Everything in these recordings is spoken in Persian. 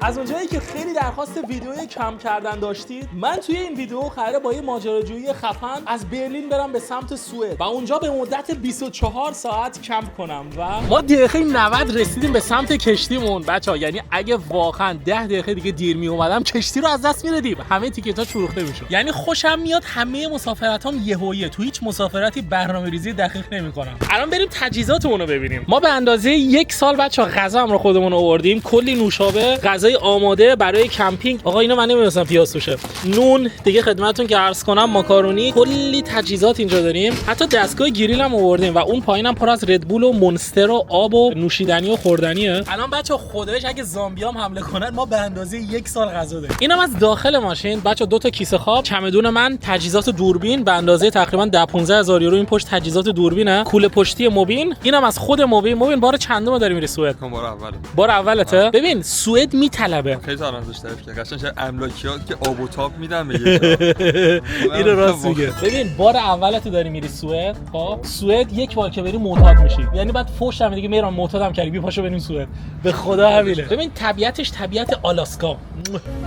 از اونجایی که خیلی درخواست ویدیوی کمپ کردن داشتید، من توی این ویدیو قراره با یه ماجراجویی خفن از برلین برم به سمت سوئد و اونجا به مدت 24 ساعت کمپ کنم و ما دقیقه 90 رسیدیم به سمت کشتیمون. بچه‌ها یعنی اگه واقعا 10 دقیقه دیگه دیر می اومدم کشتی رو از دست میدادیم، همه تیکت‌ها فروخته میشد. یعنی خوشم میاد همه مسافرتام یهوییه، تو هیچ مسافرتی برنامه‌ریزی دقیق نمی‌کنم. الان بریم تجهیزاتمون رو ببینیم. ما به اندازه یک سال بچه‌ها غذا هم رو خودمون آوردیم، کلی نوشابه، غذای آماده برای کمپینگ. آقا اینا من نمی‌دونستم پیاز توشه. نون دیگه خدمتتون که عرض کنم، ماکارونی، کلی تجهیزات اینجا داریم. حتی دستگاه گریل هم آوردیم و اون پایینم پر از ردبول و مونستر و آب و نوشیدنی و خوردنیه. الان بچه‌ها خدایش اگه زامبیام حمله کنن ما به اندازه یک سال غذا داریم. اینم از داخل ماشین بچه‌ها، 2 تا کیسه خواب، چمدون من، تجهیزات دوربین به اندازه تقریبا 10-15 هزار یورو. این پشت تجهیزات دوربینه، کوله پشتی موبین، اینم از خود موبین. بار چندم داری میری سوئد؟ بار اولته. ببین سوئد میطلبه خیلی تا الان داشت تعریف کرد قشنگ املاکیات که آب و تاب میدن میگه. اینو راست میگه. ببین بار اولت داری میری سوئد، خب سوئد یک بار که بری معتاد میشی، یعنی بعد فوش هم دیگه میرم معتادم کردی بی پاشو بریم سوئد. به خدا همینه. ببین طبیعتش طبیعت آلاسکا.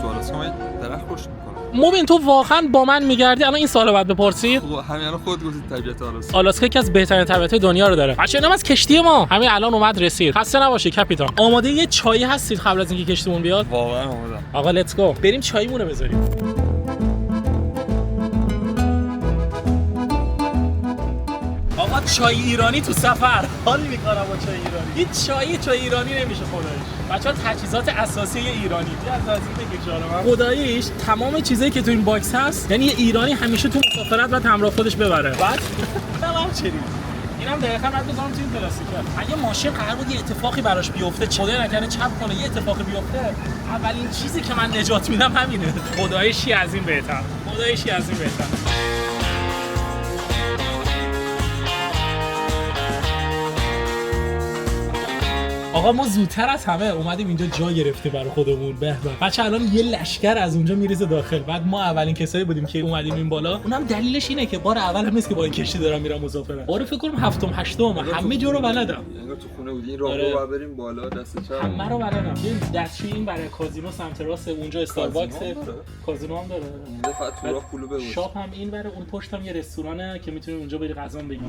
تو آلاسکا من درخت خوش میکنه. موبین تو واقعا با من میگردی الان این سالو بعد بپرسی؟ همین الان خود گفتید طبیعت آلاسکا. آلاسکا یکی از بهترین طبیعت‌های دنیا رو داره. بچه‌ها اینم از کشتی ما همین الان اومد رسید. خسته نباشی کاپیتان. آماده یه چایی هستید قبل از اینکه کشتیمون بیاد؟ واقعا آمادم. آقا لیتس گو. بریم چاییمون رو بذاریم. آقا چای ایرانی تو سفر. حال می‌کنم با چای ایرانی. هیچ چای ایرانی نمیشه خداییش. بچه‌ها تجهیزات اساسی ایرانی. از این بگید جان من. خداییش تمام چیزایی که تو این باکس هست، یعنی یه ایرانی همیشه تو مسافرت بعد همراه خودش ببره. بعد تمام چیزی. اینم دقیقاً بعد بذارم تو این پلاستیکه. اگه ماشین قرار بود یه اتفاقی براش بیفته، خدای نکنه چپ کنه یه اتفاقی بیفته، اولین چیزی که من نجات میدم همینه. خداییش از این بهتر. خداییش از این بهتر. آقا ما زودتر از همه اومدیم اینجا جا گرفته برای خودمون. به به. بچه الان یه لشکر از اونجا میریزه داخل. بعد ما اولین کسایی بودیم که اومدیم این بالا. اونم دلیلش اینه که بار اول هم نیست که با این کشتی دارم میرم مسافرت. بار فکر کنم هفتم هشتم همه جا رو بلدم. انگار تو خونه بودی این راهرو بریم بالا دست چپ. همه رو بلدم. این دستشویی این برای کازینو سمت راست، اونجا استارباکس، کازینو هم داره. اونجا فقط تو راه پولو ببوس. شاپ هم این برای اون پشت هم یه رستورانه که میتونی اونجا بری غذا بگیری.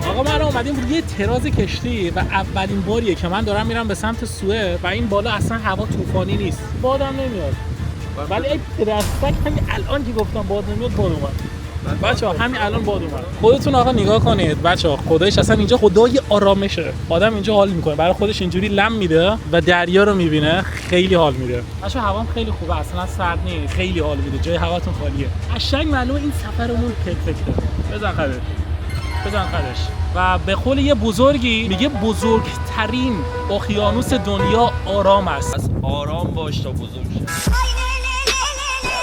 آقا من اومدیم یه تراز کشتی و اولین باریه که من دارم میرم به سمت سوئد و این بالا اصلا هوا طوفانی نیست، بادم نمیاد. ولی ای پدرسک همین الان که گفتم باد نمیاد باد اومد. بچه‌ها همین الان باد اومد. خودتون آقا نگاه کنید بچه‌ها، خدایش اصلا اینجا خدای آرامشه. آدم اینجا حال میکنه، برای خودش اینجوری لم میده و دریا رو میبینه، خیلی حال میده. بچه‌ها هوام خیلی خوبه، اصلا سرد نیست، خیلی حال میده، جای هواتون خالیه. قشنگ معلومه این سفرمون پرفکته. بزن خرش. و به قول یه بزرگی میگه بزرگترین اقیانوس دنیا آرام است. از آرام باش تا بزرگ شه.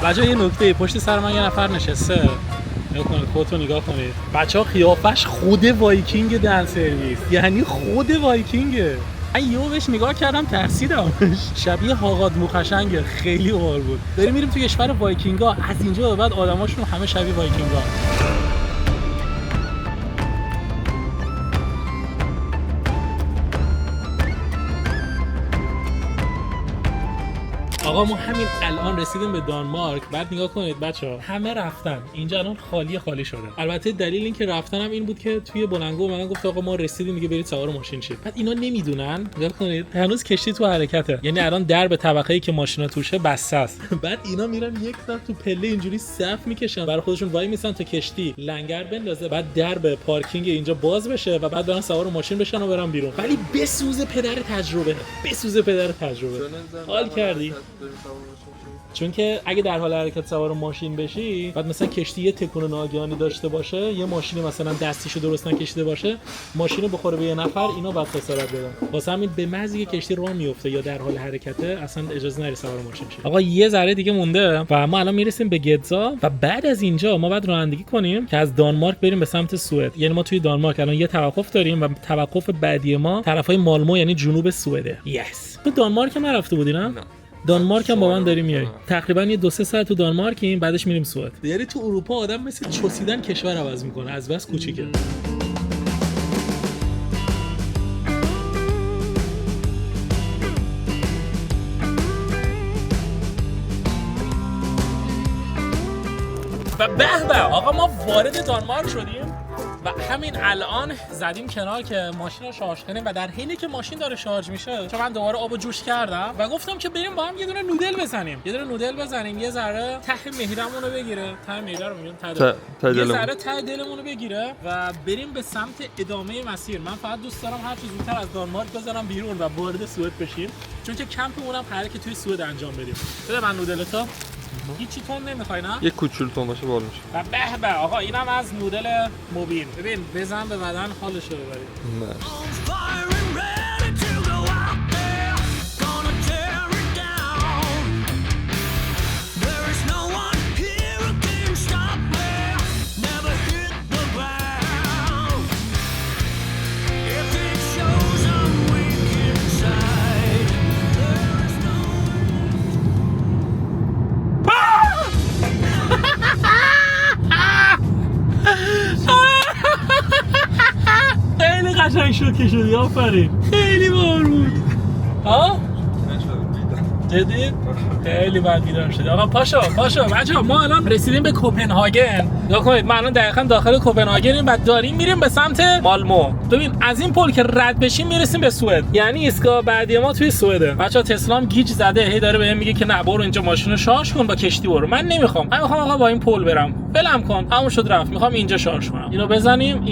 بچه‌ها یه نکته، پشت سر من یه نفر نشسته. نگاه کنید، خودتون نگاه کنید. بچه‌ها قیافش خود وایکینگ دن سرویس، یعنی خود وایکینگه. من یهو بهش نگاه کردم ترسیدم. شبیه هاغاد موخشنگه، خیلی باحال بود. داریم میریم تو کشور وایکینگا، از اینجا به بعد آدماشون همه شبیه وایکینگا. آقا ما همین الان رسیدیم به دانمارک. بعد نگاه کنید بچه‌ها، همه رفتن، اینجا الان خالی شده. البته دلیل این که رفتنم این بود که توی بلنگو من گفت آقا ما رسیدیم دیگه برید سوار ماشین شید. بعد اینا نمیدونن، نگاه کنید هنوز کشتی تو حرکته، یعنی الان در به طبقه‌ای که ماشینا توشه بسته است. بعد اینا میرن یک ساعت تو پله اینجوری صف میکشن برای خودشون وای میسن تا کشتی لنگر بندازه، بعد در به پارکینگ اینجا باز بشه و بعد برن سوار ماشین بشن و برن بیرون. ولی بسوزه پدر تجربه، حال کردی؟ چون که اگه در حال حرکت سوار ماشین بشی بعد مثلا کشتی یه تکون ناگهانی داشته باشه، یه ماشین مثلا دستیشو درست نکشیده باشه، ماشینو بخوره به یه نفر، اینا بعد خسارت بدن. واسه همین به محض اینکه کشتی راه میفته یا در حال حرکته اصلا اجازه نری سوار ماشین شی. آقا یه ذره دیگه مونده و ما الان میرسیم به گدزا و بعد از اینجا ما بعد رانندگی کنیم که از دانمارک بریم به سمت سوئد. یعنی ما توی دانمارک الان یه توقف داریم و توقف بعدی ما طرفای مالمو یعنی جنوب سوئده. یس. تو دانمارک هم رفته بودی نه؟ دانمارک هم با من داریم میای. تقریبا یه 2-3 ساعت تو دانمارکیم، بعدش میریم سوئد. یعنی تو اروپا آدم مثل چوسیدن کشور عوض میکنه از بس کوچیکه. و به آقا ما وارد دانمارک شدیم و همین الان زدیم کنار که ماشین رو شارژ کنیم و در حالی که ماشین داره شارژ میشه چون من دوباره آبو جوش کردم و گفتم که بریم با هم یه دونه نودل بزنیم، یه ذره ته مهرمون رو بگیره، ته مهره رو میگم یه ذره ته دلمون رو بگیره و بریم به سمت ادامه مسیر. من فقط دوست دارم هر چه زودتر از دانمارک بزنم بیرون و وارد سوئد بشیم، چون که کمپمون هم قراره که توی سوئد انجام بدیم. بده من نودلتو. هیچی تون نمیخوای نه؟ یه کوچولو تون باشه بالا میشه. و به آقا اینم از نودل موبین. ببین بزن به بدن حالش رو ببرید. خیلی قشنگ شد که شدی، آفرین. خیلی باحال بود. ها؟ جدی؟ خیلی بد بیدار شدی. آقا پاشو بچه‌ها، ما الان رسیدیم به کوپنهاگن. نگاه کنید ما الان دقیقاً داخل کوپنهاگنیم و داریم میریم به سمت مالمو. ببین از این پل که رد بشیم میرسیم به سوئد. یعنی ایستگاه بعدی ما توی سوئده. بچه‌ها تسلام گیج زده، هی داره بهم میگه که نه برو اینجا ماشینو شارژ کن با کشتی برو. من نمیخوام آقا با این پل برم. ولم کن. همون شد رفت. میخوام اینجا شارژ کنم. اینو بزنیم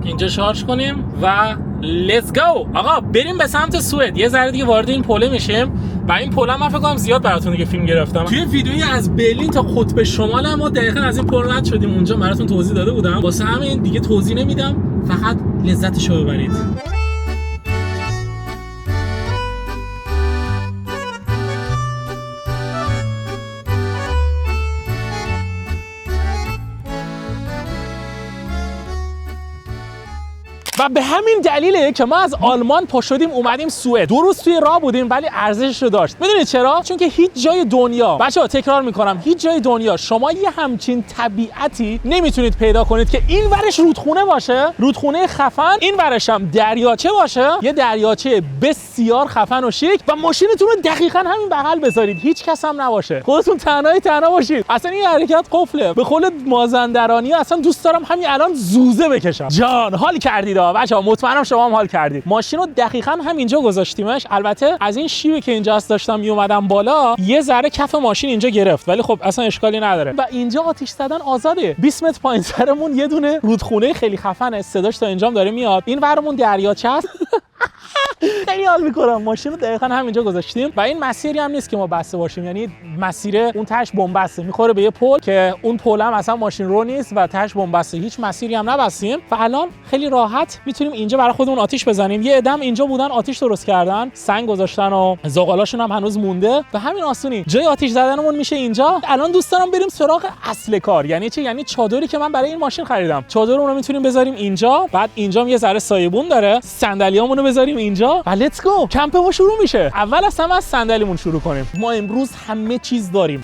اینجا شارژ کنیم و لیتس گو. آقا بریم به سمت سوئد. یه ذره دیگه وارد این پل میشیم و این پل من فکر کنم زیاد براتون دیگه فیلم گرفتم. توی ویدیویی از برلین تا قطب شمال ما دقیقاً از این پل رد شدیم، اونجا براتون توضیح داده بودم. واسه همین دیگه توضیح نمیدم، فقط لذتشو ببرید. و به همین دلیله که ما از آلمان پا شدیم اومدیم سوئد. 2 روز توی راه بودیم ولی ارزشش رو داشت. میدونید چرا؟ چون که هیچ جای دنیا، بچه‌ها تکرار میکنم، هیچ جای دنیا شما یه همچین طبیعتی نمیتونید پیدا کنید که این ورش رودخونه باشه، رودخونه خفن، این ورش هم دریاچه باشه، یه دریاچه بسیار خفن و شیک و ماشینتون رو دقیقاً همین بغل بذارید، هیچ کس هم نباشه، خودتون تنها باشید. اصلا این حرکت قفله. به قول مازندرانی اصلا دوست دارم همین الان زوزه بکشم. جان حال کردید بچه‌ها، مطمئنم شما هم حال کردید. ماشین رو دقیقاً همینجا گذاشتیمش. البته از این شیبی که اینجا هست داشتم میومدم بالا، یه ذره کف ماشین اینجا گرفت، ولی خب اصلا اشکالی نداره و اینجا آتش زدن آزاده. 20 متر پایین سرمون یه دونه رودخونه خیلی خفنه، صداش تا اینجام داره میاد. این ورمون دریاچه است. خیلی حال میکنم. ماشین رو دقیقاً همینجا گذاشتیم و این مسیری هم نیست که ما بسته باشیم، یعنی مسیر اون تاش بنبسته میخوره به یه پل که اون پل هم اصلا ماشین رو نیست و تاش بنبسته، هیچ مسیری هم نبستیم و الان خیلی راحت میتونیم اینجا برای خودمون آتیش بزنیم. یه عدم اینجا بودن آتیش درست کردن، سنگ گذاشتن و زغالاشون هم هنوز مونده و همین آسونی جای آتیش زدنمون میشه اینجا. الان دوست دارم بریم سراغ اصل کار. یعنی چی؟ یعنی چادری که من برای این ماشین خریدم، چادر اون رو میتونیم بذاریم اینجا، بعد اینجا یه ذره سایبون داره، صندلیامون رو بذاریم اینجا و لیتس گو. کمپ ما شروع میشه. اول از همه از صندلیمون شروع کنیم. ما امروز همه چیز داریم،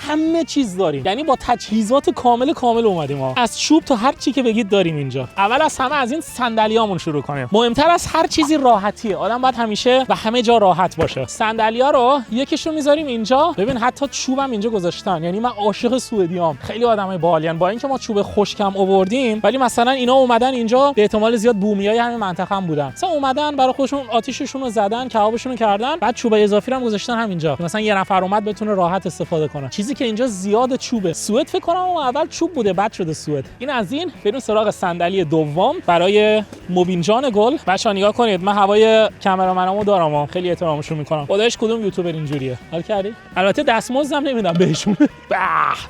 یعنی با تجهیزات کامل اومدیم ها. از چوب تا هر چی که بگید داریم اینجا. اول از همه از این صندلیامون شروع کنیم. مهمتر از هر چیزی راحتیه. آدم باید همیشه و همه جا راحت باشه. صندلی‌ها رو یکیشو میذاریم اینجا. ببین حتی چوبم اینجا گذاشتن. یعنی من عاشق سوئدیام. خیلی آدمای باحالین. با اینکه ما چوب خشکم آوردیم، ولی مثلا اینا اومدن اینجا به احتمال زیاد بومیای همین منطقه هم بودن. مثلا اومدن برای خودشون آتیششون رو زدن کردن، کبابشون رو کردن، بعد چوب اضافی هم گذاشتن همینجا، مثلا یه نفر اومد بتونه راحت استفاده کنه. چیزی که اینجا زیاد چوبه. سوئد فکر کنم اول چوب بوده بعد شده سوئد. این از این. بریم سراغ صندلی دوم برای مبین جان گل. بچه‌ها نگاه کنید، من هوای کامرامنامو دارم، خیلی احترامشون میکنم. خدایش کدوم یوتیوبر اینجوریه؟ حال کردی؟ البته دستمزدم نمیدم بهشون. به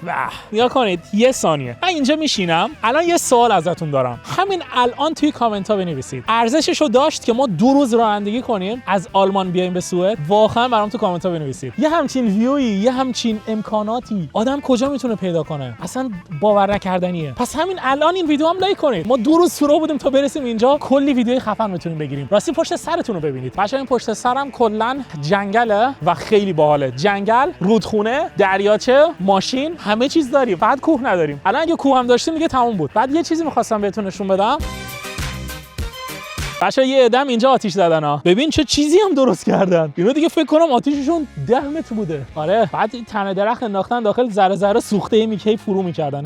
به. نگاه کنید یه ثانیه. من اینجا میشینم. الان یه سوال ازتون دارم. همین الان توی کامنت ها بنویسید. ارزششو داشت که ما 2 روز رانندگی کنیم از آلمان بیایم به سوئد؟ واقعا برام تو کامنت ها بنویسید. یه همچین ویوی، یه همچین امکاناتی آدم کجا میتونه پیدا کنه؟ اصلا باور نکردنیه. پس همین الان این ویدیو هم لایک کنید. ما 2 روز سورو بودیم تا برسیم اینجا. کلی ویدیو خفن میتونیم بگیریم. راستی پشت سرتون رو ببینید. بچه‌ها این پشت سرم کلا جنگله و خیلی باحاله. جنگل، رودخونه، دریاچه، ماشین، همه چیز داریم. فقط کوه نداریم. الان اگه کوه هم داشتیم دیگه تموم بود. بعد یه چیزی می‌خواستم بهتون نشون بدم. بچه‌ها یه عدم اینجا آتیش زدن ها. ببین چه چیزی هم درست کردن. اینا دیگه فکر کنم آتیششون 10 متر بوده. آره، بعد این تنه درخت انداختن داخل، ذره ذره سوخته میکی فرو می‌کردن.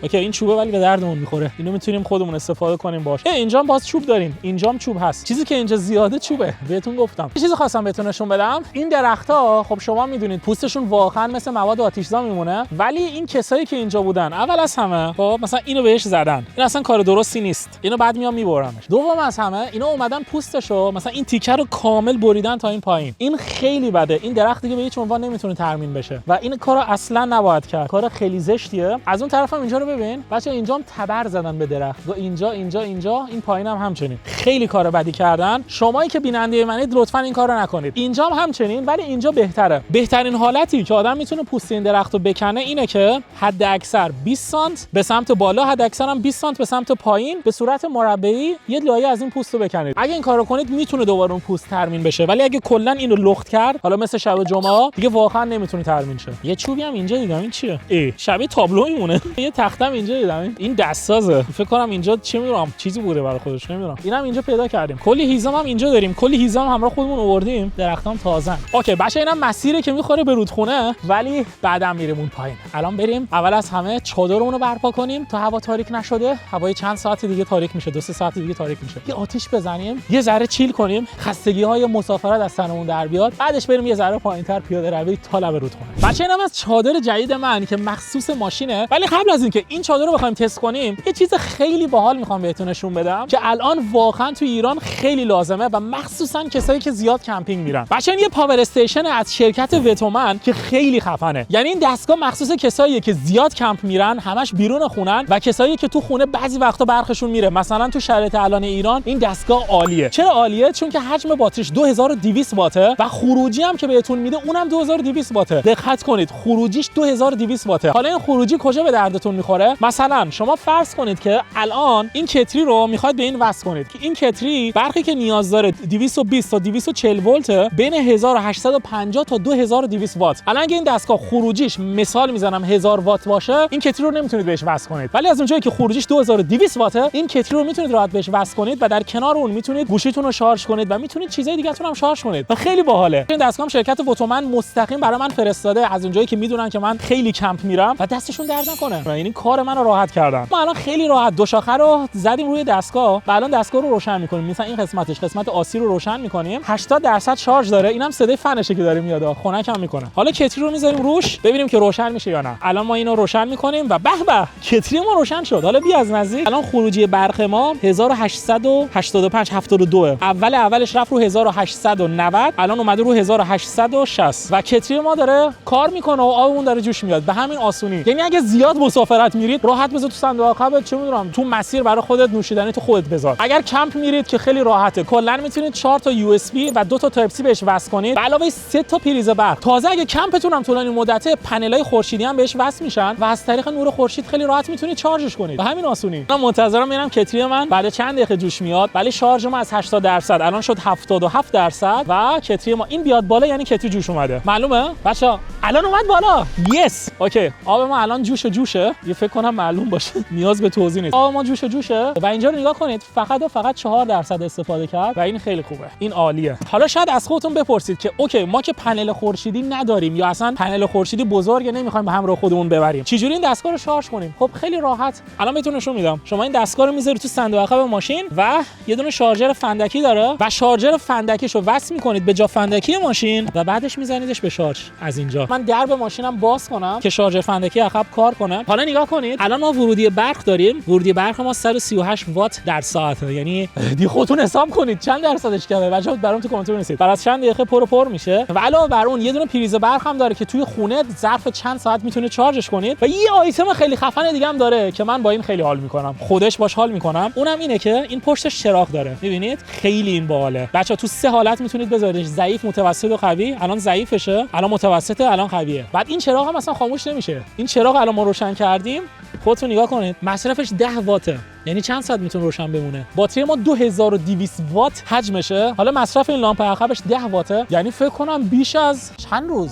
اوکی این چوبه ولی به دردمون می‌خوره. اینو میتونیم خودمون استفاده کنیم باش. اینجا باز چوب داریم. اینجام چوب هست. چیزی که اینجا زیاده چوبه. بهتون گفتم. یه چیزی خواستم بهتون نشون بدم. این درخت‌ها خب شما میدونید پوستشون واقعا مثل مواد آتیش‌زا میمونه. ولی این کسایی که اینجا بودن اول از همه خب مثلا اینو بهش زدن. این اصلا کار درستی نیست. اینو بعد میام میبرمش. دوم از اینا اومدن پوستشو مثلا این تیکه رو کامل بریدن تا این پایین. این خیلی بده. این درخت دیگه به هیچ عنوان نمیتونه ترمیم بشه و این کارو اصلا نباید کرد. کار خیلی زشتیه. از اون طرفم اینجا رو ببین. بچه‌ها اینجام تبر زدن به درخت. و اینجا این پایینم همچنین. خیلی کار بدی کردن. شمایی که بیننده منید لطفا این کارو نکنید. اینجام همچنین ولی اینجا بهتره. بهترین حالتی که آدم میتونه پوست این درختو بکنه اینه که حد اکثر 20 سانت به سمت بالا، حد اکثر هم 20 سانت به سمت پایین به صورت مربعی یه لایه از این پوستو بکنید. اگه این کارو کنید میتونه دوباره اون پوست ترمیم بشه، ولی اگه کلا اینو لخت کرد حالا مثل شب جمعه دیگه واقعا نمیتونه ترمیم شه. یه چوبی هم اینجا دیدم. این چیه؟ شبیه تابلو میمونه. یه تختم اینجا دیدم. این دستسازه. فکر کنم اینجا چی میدونم چیزی بوده برای خودش نمیدونم. اینم اینجا پیدا کردیم. کلی هیزم هم اینجا داریم. کلی هیزم همراه خودمون آوردیم. درختام تازه‌ن. اوکی باشه، اینم مسیری که میخوره به رودخونه ولی بعدم میریم اون پایین. الان بریم اول از همه چادرمون رو برپا کنیم تا هوا تاریک نشده. هوای چند ساعت دیگه تاریک میشه. 2-3 ساعت دیگه تاریک میشه. یه آتیش بزنیم، یه ذره چیل کنیم، خستگی‌های مسافرت از سرمون در بیاد. بعدش بریم یه ذره پایین‌تر پیاده روی تا لب رودخونه. بچه‌ها اینم از چادر جدید من که مخصوص ماشینه. ولی قبل از اینکه این چادر رو بخوایم تست کنیم، یه چیز خیلی باحال میخوام بهتون نشون بدم که الان واقعا تو ایران خیلی لازمه و مخصوصا کسایی که زیاد کمپینگ میرن. بچه‌ها یه پاور استیشن از شرکت وتومن که خیلی خفنه. یعنی این دستگاه مخصوص کساییه که زیاد کمپ میرن، همش بیرون خونن و کسایی که تو خونه بعضی وقتا برقشون میره. مثلا تو شرایط الان ایران این دستگاه عالیه. چرا عالیه؟ چون که حجم باتریش 2200 واته و خروجی هم که بهتون میده اونم 2200 واته. دقت کنید خروجیش 2200 واته. حالا این خروجی کجا به دردتون میخوره؟ مثلا شما فرض کنید که الان این کتری رو میخواید به این وصل کنید که این کتری برقی که نیاز داره 220 تا 240 ولت، بین 1850 تا 2200 وات. الان اگه این دستگاه خروجیش مثال میزنم 1000 وات باشه، این کتری رو نمیتونید بهش وصل کنید. ولی از اونجایی که خروجیش 2200 واته، این کتری رو میتونید راحت بهش وصل کنید و در کنار اون میتونید گوشیتون رو شارژ کنید و میتونید چیزای دیگه‌تون هم شارژ کنید و خیلی باحاله. این دستگاه شرکت وتومن مستقیم برای من فرستاده از اونجایی که میدونن که من خیلی کمپ میرم و دستشون درد نکنه. یعنی کار منو راحت کردن. ما الان خیلی راحت دو شاخه رو زدیم روی دستگاه و الان دستگاه رو روشن می‌کنیم. مثلا این قسمت آسی رو روشن می‌کنیم. 80% شارژ داره. اینم صدای فنشه که داره میاد. خنک هم میکنه. حالا کتری رو می‌ذاریم روش ببینیم که روشن میشه یا نه. الان ما اینو روشن می‌کنیم و به به کتری ما روشن شد. حالا بیا از نزدیک. الان خروجی برق ما 1885-72. اولش رفت رو 1890، الان اومده رو 1860 و کتری ما داره کار میکنه و آبمون داره جوش میاد به همین آسونی. یعنی اگه زیاد مسافرت میرید راحت بذار تو صندوق عقب، چه میدونم تو مسیر برای خودت نوشیدنی تو خودت بذار. اگر کمپ میرید که خیلی راحته، کلا میتونید 4 تا یو اس بی و 2 تا تایپ سی بهش وصل کنید به علاوه 3 تا پریز برق. تازه اگه کمپتون هم طولانی مدته پنلای خورشیدی هم بهش وصل میشن و از طریق نور خورشید خیلی راحت میتونید شارژش کنید به همین آسونی. من منتظرم ببینم کتری من بعد چند دقیقه جوش میاد. ولی شارژ ما از 80% الان شد 77% و کتری ما این بیاد بالا یعنی کتری جوش اومده. معلومه بچا؟ الان اومد بالا. یس اوکی. آب ما الان جوشه. یه فکر کنم معلوم باشه نیاز به توضیح نیست. آب ما جوشه و اینجا رو نگاه کنید فقط 4% استفاده کرد و این خیلی خوبه. این عالیه. حالا شاید از خودتون بپرسید که اوکی ما که پنل خورشیدی نداریم یا اصلا پنل خورشیدی بزرگه نمیخوایم به همراه خودمون ببریم، چجوری این دستگاه رو شارژ کنیم؟ خب خیلی راحت. الان بهتون نشون میدم. شما این دستگاه رو میذارید تو صندوق عقب ماشین و یه دونه شارژر فندکی داره و شارژر فندکیشو وصل میکنید به جا فندکی ماشین و بعدش میزنیدش به شارژ از اینجا. من درب ماشینم باز کنم که شارژر فندکی عقب کار کنه. حالا نگاه کنید، الان ما ورودی برق داریم. ورودی برق ما 138 وات در ساعته. یعنی دی خودتون حساب کنید چند درصدش کمه. بچه‌ها برام تو کامنت بنویسید. بعد از چند دقیقه پر میشه. و علاوه بر اون یه دونه پریز برق هم داره که توی خونه ظرف چند ساعت میتونه شارژش کنید. و یه آیتم خیلی خفن دیگه هم داره که من با این خیلی حال میکنم. خودش باش حال میکنم. اونم اینه که این پشتش چراغ داره. میبینید؟ خیلی این باحاله. بچه‌ها تو سه حالت میتونید بذاریدش، ضعیف، متوسط و قوی. الان ضعیفشه، الان متوسطه، الان قویه. بعد این چراغ هم اصلا خاموش نمیشه. این چراغ الان ما روشن کردیم، خودتون نگاه کنید، مصرفش 10 واته. یعنی چند ساعت میتونه روشن بمونه؟ باتری ما 2200 وات حجمشه. حالا مصرف این لامپ عقبش 10 واته. یعنی فکر کنم بیش از چند روز،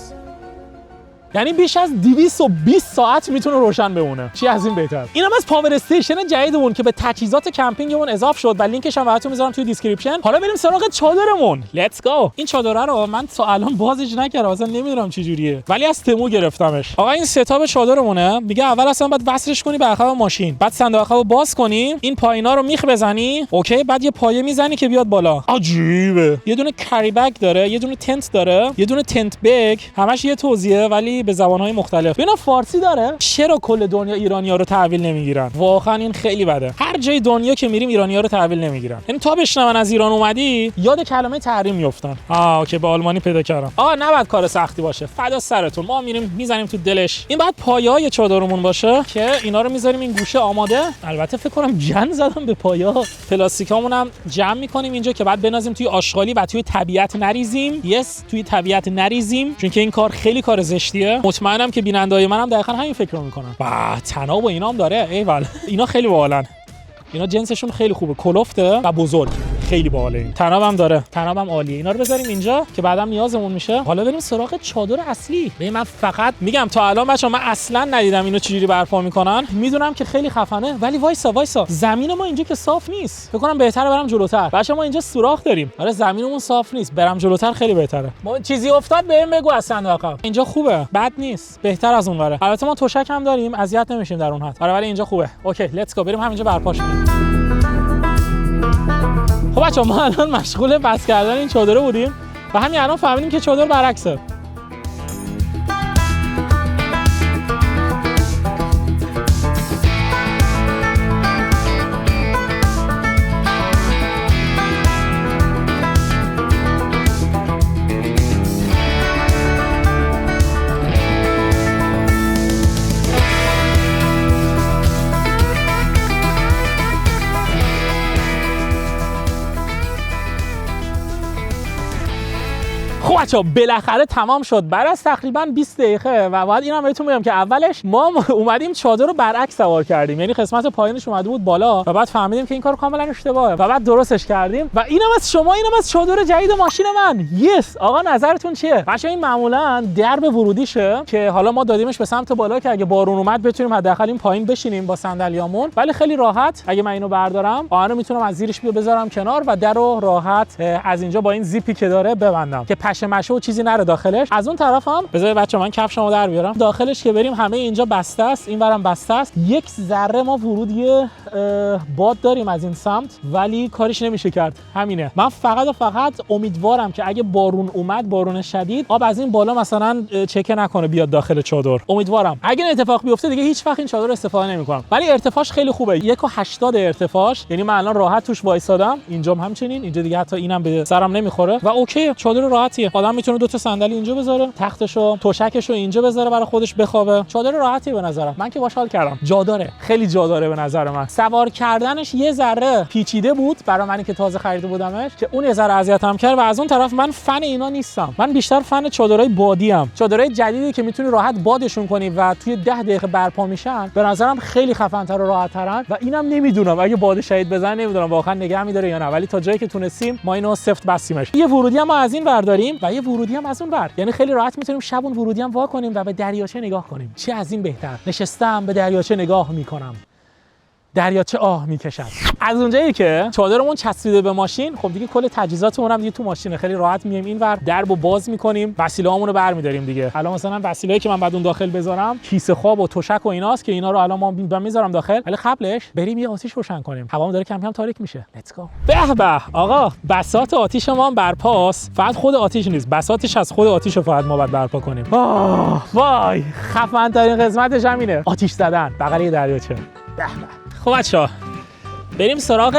یعنی بیش از 220 ساعت میتونه روشن بمونه. چی از این بهتر؟ اینم از پاور استیشن جدیدمون که به تجهیزات کمپینگمون اضافه شد و لینکش هم براتون میذارم توی دیسکریپشن. حالا بریم سراغ چادرمون. لیتس گو. این چادر رو من تا الان بازش نکردم، اصلا نمیدونم چه جوریه، ولی از تمو گرفتمش. آقا این ستاپ چادرمونه. میگه اول اصلا باید وصلش کنی به عقب ماشین، بعد صندوق عقب باز کنی، این پایینا رو میخ بزنی، اوکی، بعد یه پایه میزنی که بیاد بالا. عجیبه. یه دونه کری بگ داره، یه دونه تنت داره، یه دونه تنت بگ، همش یه توضیحه ولی به زبان‌های مختلف. ببین فارسی داره. چرا کل دنیا ایرانی‌ها رو تحویل نمیگیرن؟ واقعا این خیلی بده. هر جای دنیا که میریم ایرانی‌ها رو تحویل نمیگیرن. یعنی تا بشنون از ایران اومدی یاد کلمه تحریم میافتن. اوکی، به آلمانی پیدا کردم. نباید کار سختی باشه. فدا سرتون. ما میریم میزنیم تو دلش. این بعد پایه‌های چادرمون باشه که اینا رو میذاریم این گوشه آماده. البته فکر کنم جن زدم به پایه‌ها. پلاستیکامون هم جمع می‌کنیم اینجا که بعد بنازیم توی آشغالی و توی طبیعت نریزیم. توی طبیعت نریزیم، چون که این کار خیلی کار زشتیه. مطمئنم که بیننده‌های منم دقیقاً همین فکر رو میکنن. تناب و اینام داره. ایول. اینا خیلی باحالن. اینا جنسشون خیلی خوبه، کلفته و بزرگ. خیلی باحاله. این تنابم داره، تنابم عالیه. اینا رو بذاریم اینجا که بعدم نیازمون میشه. حالا بریم سراغ چادر اصلی. ببین من فقط میگم تا الان بچه‌ها من اصلا ندیدم اینو چجوری برپا میکنن. میدونم که خیلی خفنه، ولی وایسا زمین ما اینجا که صاف نیست. فکر کنم بهتره برم جلوتر. بچه‌ها ما اینجا سوراخ داریم. آره زمینمون صاف نیست. برم جلوتر خیلی بهتره. ما چیزی افتاد بهم بگو از صندوق عقب. اینجا خوبه، بد نیست، بهتر از اونوره. البته ما تشک هم داریم، اذیت نمیشیم در اون حد. آره ولی اینجا خوبه. اوکی لیتس گو، بریم همینجا برپاش کنیم. خب بچه‌ها ما الان مشغول بس کردن این چادر بودیم و همین الان فهمیدیم که چادر برعکسه. خب بچه‌ها بالاخره تمام شد بعد از تقریبا 20 دقیقه و بعد اینم بهتون بگم که اولش ما اومدیم چادر رو برعکس سوار کردیم، یعنی قسمت پایینش اومده بود بالا و بعد فهمیدیم که این کار کاملا اشتباهه و بعد درستش کردیم. و اینم از شما، اینم از چادر جدید ماشین من. یس آقا نظرتون چیه؟ بچه‌ها این معمولا درب ورودیشه که حالا ما دادیمش به سمت بالا که اگه بارون اومد بتونیم حداقل این پایین بشینیم با صندلیامون، ولی خیلی راحت اگه من اینو بردارم آهنو میتونم از زیرش بذارم کنار و درو راحت از اینجا با این زیپی که داره ببندم که مشه و چیزی نره داخلش. از اون طرفم بذار بچه‌ها من کفشمو در بیارم. داخلش که بریم همه اینجا بسته است، اینورم بسته است. یک ذره ما ورودی باد داریم از این سمت ولی کاریش نمیشه کرد. همینه. من فقط امیدوارم که اگه بارون اومد، بارون شدید، آب از این بالا مثلا چکه نکنه بیاد داخل چادر. امیدوارم. اگه این اتفاق بیفته دیگه هیچ وقت این چادر استفاده نمی‌کنم. ولی ارتفاعش خیلی خوبه. 1.80 ارتفاعش. یعنی من الان راحت توش وایسادم. اینجام همچنین. اینجا دیگه حتی اینم به سرم نمیخوره و اوکی، چادر راحتیه. آدم میتونه 2 تا صندلی اینجا بذاره، تختشو، توشکشو اینجا بذاره برای خودش بخوابه. چادر راحتی به نظرم. من که باش حال کردم. جا داره. خیلی جا داره به نظر من. سوار کردنش یه ذره پیچیده بود برای منی که تازه خریده بودمش که اون یه ذره اذیتم کرد و از اون طرف من فن اینا نیستم. من بیشتر فن چادرای بادی ام. چادرای جدیدی که میتونی راحت بادشون کنی و توی 10 دقیقه برپا میشن. به نظرم خیلی خفن‌تر و راحت‌ترن و اینم نمیدونم اگه باد شدید بزنه نمیدونم واقعا نگه می‌داره یا نه، ولی تا جایی که تونستیم ما اینو سفت بستیمش. یه ورودی هم از این ور داریم و یه ورودی هم از اون ور. یعنی خیلی راحت میتونیم شب اون ورودی هم وا کنیم و به دریاچه نگاه کنیم. چه از این بهتر؟ نشستم به دریاچه نگاه میکنم. دریاچه آه میکشد. از اونجایی که چادرمون چسبیده به ماشین، خب دیگه کل تجهیزاتمون هم دیگه تو ماشینه، خیلی راحت میایم اینور، دربو باز میکنیم، وسیله‌هامون رو برمی‌داریم دیگه. الان مثلا وسیله‌ای که من بعد اون داخل بذارم، کیسه خواب و تشک و ایناست که اینا رو الان ما میذارم داخل، ولی قبلش بریم یه آتیش روشن کنیم. هوامون داره کم کم تاریک میشه. لیتس گو. به به آقا، بساط آتیش ما هم برپاست. فقط خود آتیش نیست، بساطش از خود آتیش رو فقط ما باید برپا کنیم. وای، خفن ترین قسمتش همینه، آتیش زدن بغل دریاچه. به به. خب بچه‌ها، بریم سراغ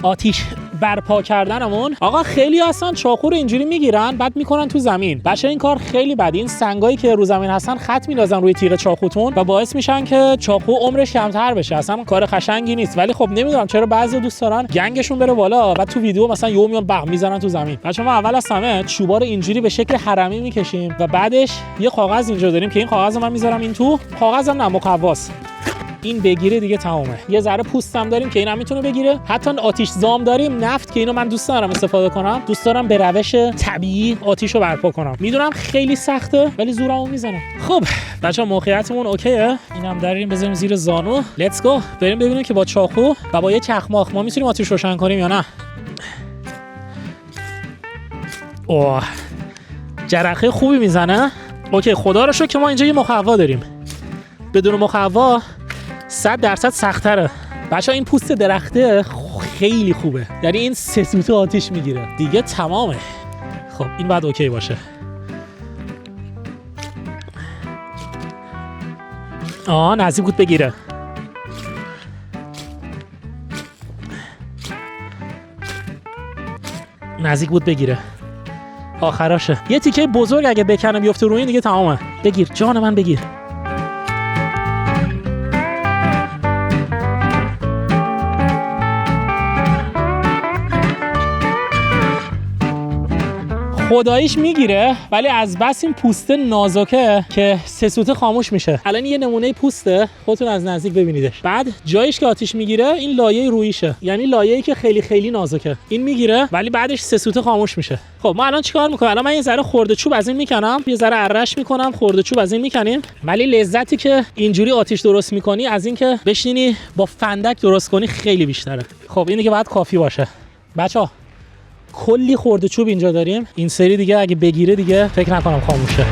آتیش برپا کردنمون. آقا خیلی اصلا چاقو رو اینجوری میگیرن بعد میکنن تو زمین. بچه این کار خیلی بده. این سنگایی که رو زمین هستن خط میندازن روی تیغ چاقوتون و باعث میشن که چاقو عمرش کمتر بشه. اصلا کار قشنگی نیست، ولی خب نمیدونم چرا بعضی دوست دارن گنگشون بره بالا و تو ویدیو مثلا یهو میان بغ میزنن تو زمین. بچه ما اول از همه چوبا رو اینجوری به شکل هرمی میکشیم و بعدش یه کاغذ اینجا داریم که این کاغذ من میذارم این تو. کاغذم نه مقواست. این بگیره دیگه تمومه. یه ذره پوستم داریم که اینا میتونه بگیره. حتی آتیش زام داریم، نفت، که اینو من دوست دارم استفاده کنم. دوست دارم به روش طبیعی آتیشو برپا کنم. میدونم خیلی سخته ولی زورمو میزنم. خب بچه‌ها موقعیتمون اوکیه. اینم داریم بزنیم زیر زانو. لیتس گو. بریم ببینیم که با چاقو و با یه چخماق ما میتونیم آتیش روشن کنیم یا نه. اوه، جرقه خوبی میزنه. اوکی، خدا رو شکر که ما اینجا یه مقوا داریم. بدون مقوا 100% سخت‌تره. بچه‌ها این پوست درخته خیلی خوبه، یعنی این سه سوته آتیش میگیره دیگه تمامه. خب این بعد اوکی باشه. نزدیک بود بگیره. نزدیک بود بگیره. آخراشه. یه تیکه بزرگ اگه بکنم بیفته روی این دیگه تمامه. بگیر جان من، بگیر. خداییش میگیره، ولی از بس این پوسته نازکه که سه سوته خاموش میشه. الان یه نمونه پوسته، خودتون از نزدیک ببینیدش. بعد جایش که آتیش میگیره این لایه رویشه، یعنی لایه‌ای که خیلی خیلی نازکه. این میگیره ولی بعدش سه سوته خاموش میشه. خب ما الان چیکار میکنیم؟ الان من یه ذره خرده چوب از این میکنم، یه ذره ارش میکنم، خرده چوب از این میکنیم. ولی لذتی که اینجوری آتیش درست میکنی از این که بشینی با فندک درست کنی خیلی بیشتره. خب این دیگه باید کافی باشه. بچه‌ها کلی خرده چوب اینجا داریم. این سری دیگه اگه بگیره دیگه فکر نکنم خاموشه.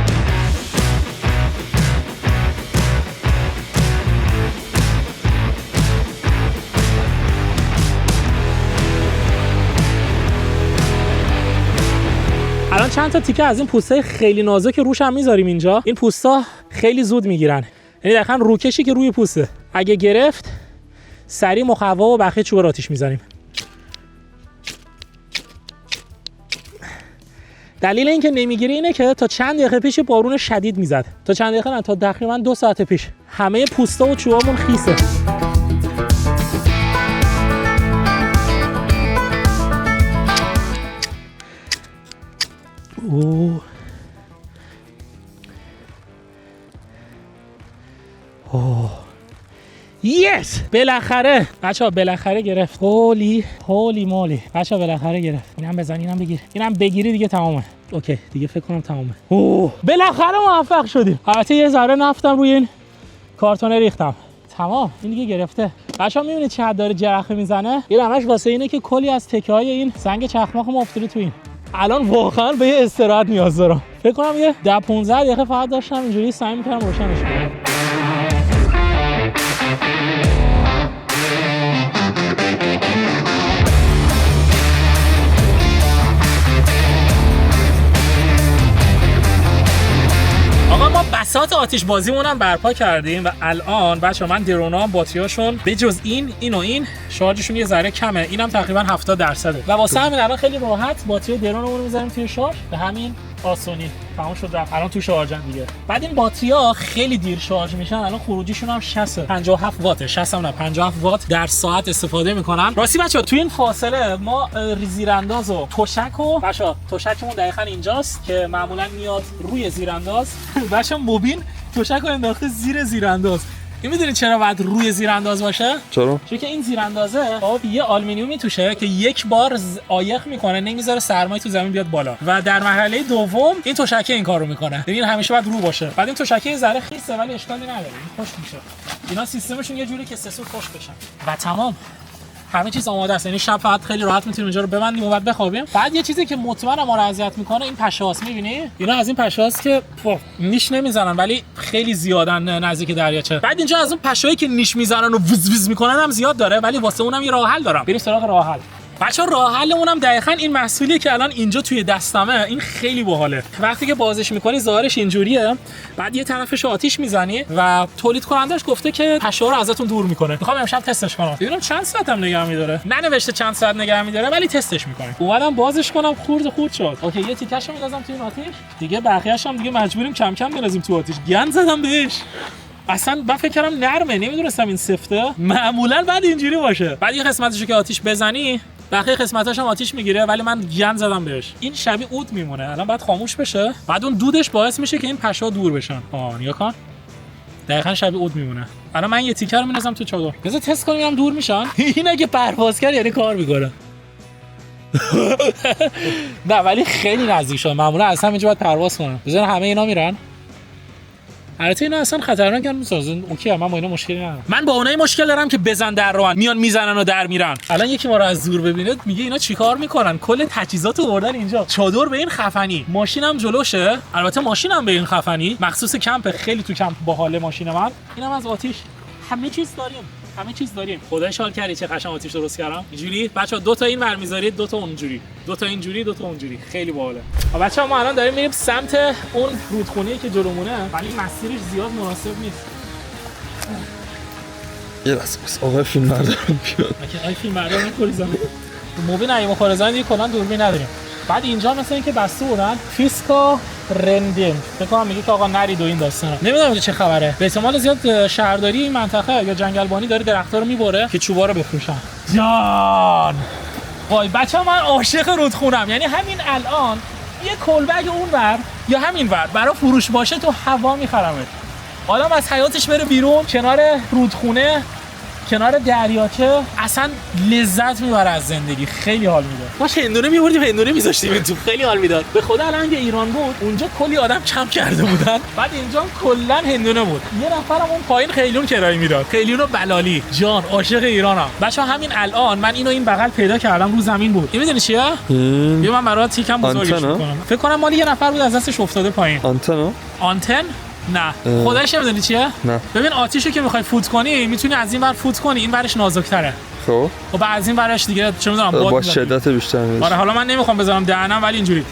الان چند تا تیکه از این پوستای خیلی نازک روش هم میذاریم اینجا. این پوستا خیلی زود میگیرن، یعنی دقیقاً روکشی که روی پوسته اگه گرفت سریع مقوا و بقیه چوب آتیش میزنیم. دلیل اینکه نمیگیره اینه که تا چند دقیقه پیش بارون شدید میزد. تا چند دقیقه نه، تا تقریبا 2 ساعت پیش همه پوستا و چوبامون خیسه. یس، بالاخره بچه‌ها بالاخره گرفت. هولی مولی بچه‌ها بالاخره گرفت. اینم بزن، اینم بگیر، اینم بگیری دیگه تمامه. اوکی دیگه فکر کنم تمامه. بالاخره موفق شدیم. البته یه ذره نفتم روی این کارتونه ریختم. تمام، این دیگه گرفته. بچه‌ها میبینید چقدر داره جرقه میزنه؟ این همش واسه اینه که کلی از تکه‌های این سنگ چخماق افتاده تو این. الان واقعا به یه استراحت نیاز دارم. فکر کنم یه 10-15 دقیقه فقط داشتم اینجوری سعی می‌کردم روشنش کنم. ما بساط آتش بازیمون هم برپا کردیم و الان بچه‌ها من درونام باتریاشون به جز این و این شارژشون یه ذره کمه. اینم تقریبا 70%. و واسه همین الان خیلی راحت باتری درونمون رو می‌ذاریم توی شارژ، به همین آسونی تمام شد رفت. الان تو شارژن دیگه. بعد این باتری‌ها خیلی دیر شارژ میشن. الان خروجیشون هم 57 واته. 57 وات در ساعت استفاده میکنن. راستی بچه‌ها تو این فاصله ما زیرانداز و تشک و بچه‌ها تشکمون دقیقاً اینجاست که معمولاً میاد روی زیرانداز. بچه‌ها مبین تشک رو انداخته زیر زیرانداز. این میدونی چرا باید روی زیرانداز باشه؟ چرا؟ چون که این زیراندازه خب یه آلومینیومی توشه که یک بار عایق میکنه، نمیذاره سرمایه تو زمین بیاد بالا و در مرحله دوم این تشکه این کارو میکنه. ببین همیشه باید رو باشه. بعد این تشکه یه ذره خیسه ولی اشکالی نداره. این خوش میشه. اینا سیستمشون یه جوری که سه سو خوش بشن. و تمام. همه چیز آماده است. یعنی شب فقط خیلی راحت میتونیم اینجا رو ببندیم و بعد بخوابیم. بعد یه چیزی که مطمئنم ما رو اذیت میکنه این پشه‌هاست. میبینی؟ اینا از این پشه‌هاست که نیش نمیزنن ولی خیلی زیادن نزدیک دریاچه. بعد اینجا از اون پشه‌هایی که نیش میزنن و وز وز میکنن هم زیاد داره ولی واسه اونم یه راه حل دارم. بریم سراغ راه حل. بچه‌ها راه حلمون هم دقیقاً این محصولیه که الان اینجا توی دستمه. این خیلی باحاله. وقتی که بازش می‌کنی ظاهرش اینجوریه، بعد یه طرفش آتیش میزنی و تولید کنندش گفته که پشه‌ها رو ازتون دور می‌کنه. می‌خوام امشب تستش کنم. ببینم چند ساعت هم نگه می‌داره. ننوشته چند ساعت نگه می‌داره ولی تستش می‌کنیم. اومدم بازش کنم خورد شد. اوکی یه تیکه‌شو می‌ندازم توی این آتیش. دیگه بقیه‌اش هم دیگه مجبوریم کم کم بندازیم تو آتیش. گند زدم بهش. اصلا من فکر کردم نرمه، نمیدونستم این سفته. معمولاً بعد اینجوری باشه. بعد یه قسمتشو که آتیش بزنی بقیه قسمتاش هم آتیش میگیره ولی من گند زدم بهش. این شبیه عود میمونه. الان بعد خاموش بشه. بعد اون دودش باعث میشه که این پشه‌ها دور بشن. نیا کن. دقیقاً شبیه عود میمونه. الان من یه تیکر رو می‌ندازم تو چادر. بذار تست کنیم هم دور میشن. این اگه پرواز کرد یعنی کار میکنه. نه ولی خیلی نزدیک شد. معمولا اصلا اینجا باید پرواز کنن. بذار همه اینا میرن. البته اینا اصلا خطرناکن میسازن. اوکی من با اینا مشکلی ندارم. من با اونایی مشکل دارم که بزن در روان میان میزنن و در میرن. الان یکی ما رو از دور ببینه میگه اینا چیکار میکنن؟ کل تجهیزات آوردن اینجا. چادر به این خفنی، ماشینم جلوشه. البته ماشینم به این خفنی، مخصوص کمپ. خیلی تو کمپ باحال ماشین من. اینم از آتیش. همه چیز داریم. خدای شال کردی چه قشنگ آتیش درست کردم. اینجوری بچا دو تا این ور میذارید، دو تا اونجوری، دو تا اینجوری، دو تا اونجوری. خیلی باحاله. بچا ما الان داریم میریم سمت اون رودخونه‌ای که جلومونه ولی مسیرش زیاد مناسب نیست. یه لحظه بس آقای فیلم بردارم بیاد. آقای فیلم بردار می‌کنی زمین. موبی نه مخارزان دیگه کلا دوربین نداریم. بعد اینجا مثلا اینکه بسته بودن فیسکا رندینگ. فکر کنم میگه که آقا نرید و این داستانا. نمیدونم چه خبره. به احتمال زیاد شهرداری این منطقه یا جنگلبانی داره درخت‌ها رو میبره که چوبا رو بفروشن. جان. وای بچه‌ها من عاشق رودخونم. یعنی همین الان یه کلبگ اونور یا همین ور برای فروش باشه تو هوا میخرمش. آدم از حیاتش بره بیرون کنار رودخونه، کنار دریاچه، اصلا لذت میبره از زندگی. خیلی حال میده. ما هندونه میبردیم هندونه میذاشتیم تو. خیلی حال میداد. به خدا الان اگه ایران بود اونجا کلی آدم کم کرده بودن. بعد اینجا کلا هندونه بود. یه نفرم اون پایین خیلون کرایه میداد. خیلون بلالی. جان عاشق ایرانم. بچه‌ها همین الان من اینو این بغل پیدا کردم رو زمین بود. این میدونی چیه؟ بیا من برات تیکم بزرگش میکنم. فکر کنم مال یه نفر بود از دستش افتاده پایین. آنتن؟ نه خدایش نمیدونی چیه؟ نه. ببین آتیشو که میخوای فوت کنی میتونی از این ور فوت کنی، این ورش نازک‌تره. خب و از این ورش دیگه چه میدونم با شدت بیشتر میشه. آره حالا من نمیخوام بذارم دهنم ولی اینجوری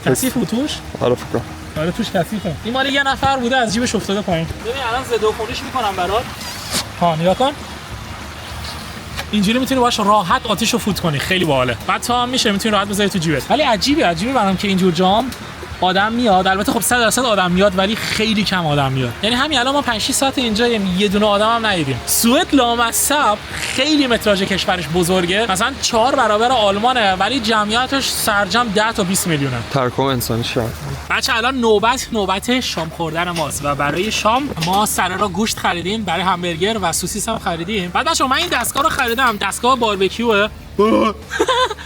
کثیف توش. آره فکر آره توش کثیفه. این مال یه نفر بوده از جیبش افتاده پایین. ببین الان زدو خونیش میکنم برات. نگاه کن. اینجوری میتونی باهاش راحت آتیشو فوت کنی. خیلی باحاله. بعد تا هم میشه میتونی راحت بذاری تو جیبت. ولی عجیبه برام که اینجور جام آدم میاد. البته خب 100% آدم میاد ولی خیلی کم آدم میاد. یعنی همین الان ما 5 6 ساعت اینجا یه دونه آدم هم ندیدیم. سوئد لامصب خیلی متراژ کشورش بزرگه. مثلا 4 برابر آلمانه ولی جمعیتش سرجم 10 تا 20 میلیونه. تراکم انسانی شد. بچه الان نوبت شام خوردن ماست و برای شام ما سرارا گوشت خریدیم، برای همبرگر و سوسیس هم خریدیم. بعد بچه‌ها من این دستگاه رو خریدم، دستگاه باربیکیوه.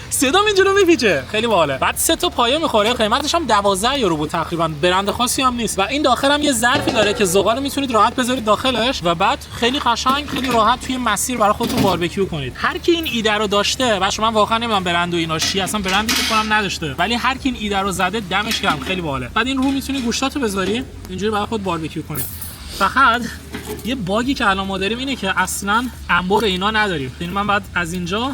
صدام اینجوری میپیچه. خیلی باحاله. بعد 3 تا پایه میخوره. قیمتش هم 12 یورو بود تقریبا. برند خاصی هم نیست. و این داخل هم یه ظرفی داره که زغال میتونید راحت بذارید داخلش و بعد خیلی قشنگ خیلی راحت توی مسیر برای خودتون باربیکیو کنید. هر کی این ایده رو داشته، من واقعا نمیدونم برند و اینا چی، اصلا برندی فکر کنم نداشته، ولی هر کی این ایده رو زده دمش گرم. خیلی باحاله. بعد این رو میتونید گوشتاتو بذاری اینجوری برای خود باربیکیو کنید. فقط یه باگی که الان ما داریم اینه که اصلا انبر اینا نداریم. یعنی من بعد از اینجا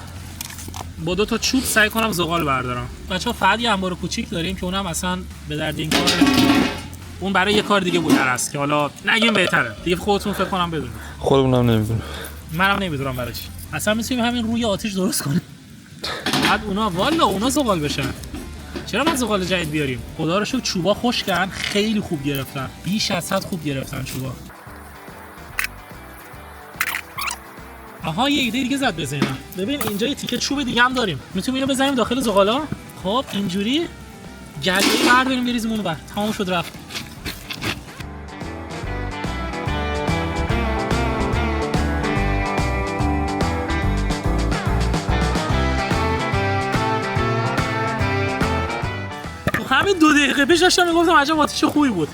با 2 تا چوب سعی کنم زغال بردارم. بچه‌ها فقط یه انبار کوچیک داریم که اونم اصلا به درد این کار نمیخوره. اون برای یه کار دیگه بوده است که حالا نگیم بهتره. دیگه خودتون فکر کنم بدونید. خودمونم نمیدونم. منم نمیدونم برای چی. اصلا میتونیم همین روی آتیش درست کنیم. بعد اونا زغال بشن. چرا من زغال جدید بیاریم؟ خدا رو شکر چوبا خشکن، خیلی خوب گرفتن. بیش از حد خوب گرفتن چوبا. آها یه ایده دیگه زد بزنم. ببین اینجا یه تیکه چوب دیگه هم داریم. میتونیم اینو بزنیم داخل زغالا. خب اینجوری گله‌ای برداریم بریزیم اون ور. تمام شد رفت. همین 2 دقیقه پیش داشتم میگفتم عجب آتیش خوبی بود.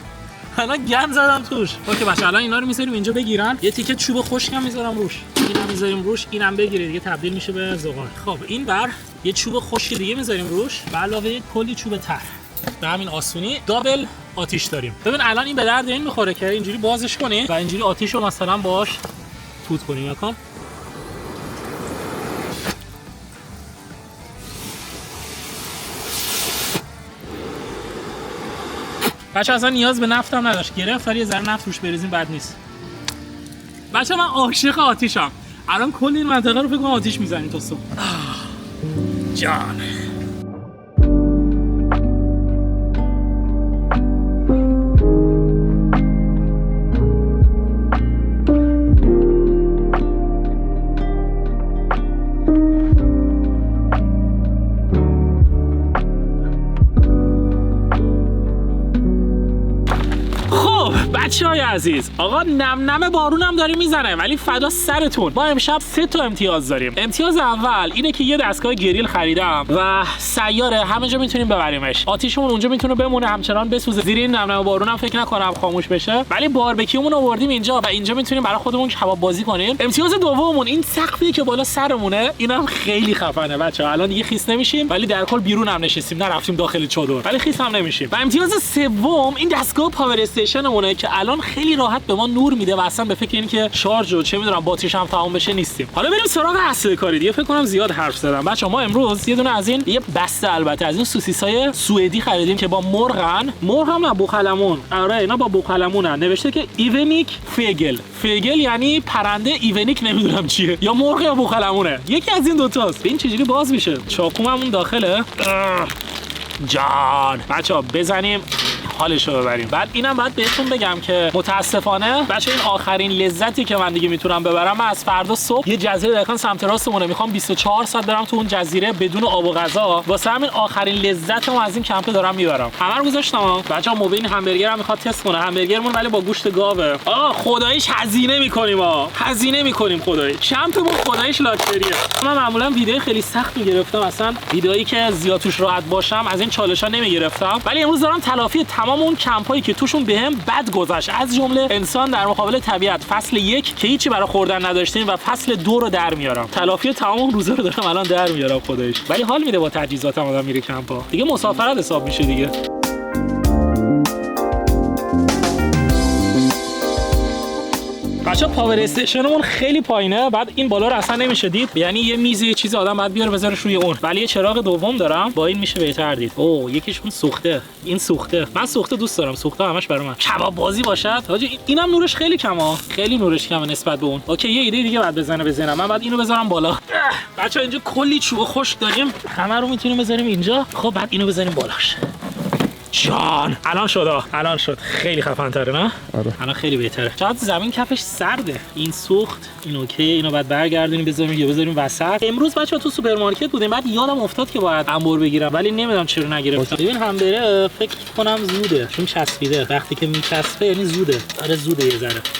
الان گند زدم توش. اوکی باشه الان اینا رو میذاریم اینجا بگیرن. یه تیکه چوب خشکم میذارم روش. اینم میذاریم روش، اینم بگیره دیگه تبدیل میشه به زغال. خب این بر یه چوب خشک دیگه میذاریم روش. به علاوه کلی چوب تر. به همین آسونی دابل آتیش داریم. ببین الان این به درد این میخوره که اینجوری بازش کنی و اینجوری آتیش رو مثلا باش توت کنی. یکم بچه اصلا نیاز به نفتم نداشت، گرفت ولی یه ذره نفت روش بریزیم بد نیست. بچه من عاشق آتیشم. الان کل این منطقه رو فکر کنم آتیش میزنیم تا صبح. جان بچه‌های عزیز، آقا نم نم بارون هم داره میزنه ولی فدا سرتون. ما امشب 3 تا امتیاز داریم. امتیاز اول اینه که یه دستگاه گریل خریدم و سیاره همه جا میتونیم ببریمش. آتیشمون اونجا میتونه بمونه همچنان بسوزه. زیر این نم نم بارون هم فکر نکنم خاموش بشه. ولی باربیکیومون آوردیم اینجا و اینجا میتونیم برای خودمون کباب بازی کنیم. امتیاز دوممون این سقفی که بالا سرمونه، اینم خیلی خفنه بچه‌ها. الان دیگه خیس نمیشیم ولی در کل بیرون هم نشستیم، نرفتیم داخل چادر ولی خیس هم نمیشیم. و امتیاز سوم این دستگاه پاور استیشنمونه که الان خیلی راحت به ما نور میده و اصلا به فکر این که شارژ و چه میدونم باتریش هم تمام بشه نیستیم. حالا بریم سراغ اصل کاری دیگه. فکر کنم زیاد حرف زدم. بچه‌ها ما امروز یه دونه از این یه بسته البته از این سوسیسای سوئدی خریدیم که با مرغ هم نه بوقلمون. آره اینا با بوقلمونن. نوشته که ایونیک فیگل. فیگل یعنی پرنده، ایونیک نمیدونم چیه، یا مرغ یا بوقلمونه. یکی از این دو تاست. این چجوری باز میشه؟ چاقومون داخله. جان بچه‌ها بزنیم حالش رو ببریم. بعد اینم باید بهتون بگم که متاسفانه بچه این آخرین لذتی که من دیگه میتونم ببرم، من از فردا صبح یه جزیره دقیقاً سمت راستمونه میخوام 24 ساعت برم تو اون جزیره بدون آب و غذا. واسه همین آخرین لذتمو از این کمپ دارم میبرم. همه رو گذاشتم. بچه‌ها موبایل این همبرگر هم میخواد تست کنه. همبرگرمون ولی با گوشت گاوه. خداییش هزینه میکنیم هزینه میکنیم خدایی. کمپمون خداییش لاکچریه. من معمولا ویدیو خیلی سخت میگرفتم، اصلا ویدئویی که زیاد توش راحت باشم از این چالش‌ها نمیگرفتم، ولی امروز دارم تلافی تمام اون کمپایی که توشون بهم بد گذشت، از جمله انسان در مقابل طبیعت فصل 1 که هیچی برای خوردن نداشتیم و فصل 2 رو در میارم. تلافی تمام اون روزا رو دارم الان در میارم خداییش. ولی حال میده با تجهیزاتم آدم میره کمپا. دیگه مسافرت حساب میشه دیگه. بچا پاور استیشنمون خیلی پایینه، بعد این بالا رو اصلا نمیشه دید، یعنی یه میز یه چیزی آدم باید بیاره بذارش روی اون. ولی یه چراغ دوم دارم، با این میشه بهتر دید. اوه یکیشون سوخته. این سوخته. من سوخته دوست دارم، سوخته همش برای من. کباب بازی باشد. حاجی اینم نورش خیلی کمه، خیلی نورش کمه نسبت به اون. اوکی یه ایده دیگه بعد بزنم. من بعد اینو بذارم بالا. بچا اینجا کلی چوب خشک داریم، همه رو میتونیم بذاریم اینجا. خب بعد اینو بذاریم بالاش. جان الان شد خیلی خفن تره نه؟ آره. الان خیلی بهتره. چقدر زمین کفش سرده. این سوخت، این اوکی، اینو بعد برگردونیم بذاریم وسط. امروز بچه‌ها تو سوپرمارکت بودیم، بعد یادم افتاد که باید انبر بگیرم ولی نمیدونم چرا نگرفتم. ببین همبره فکر کنم زوده چون چسبیده. وقتی که میچسبه یعنی زوده. آره زوده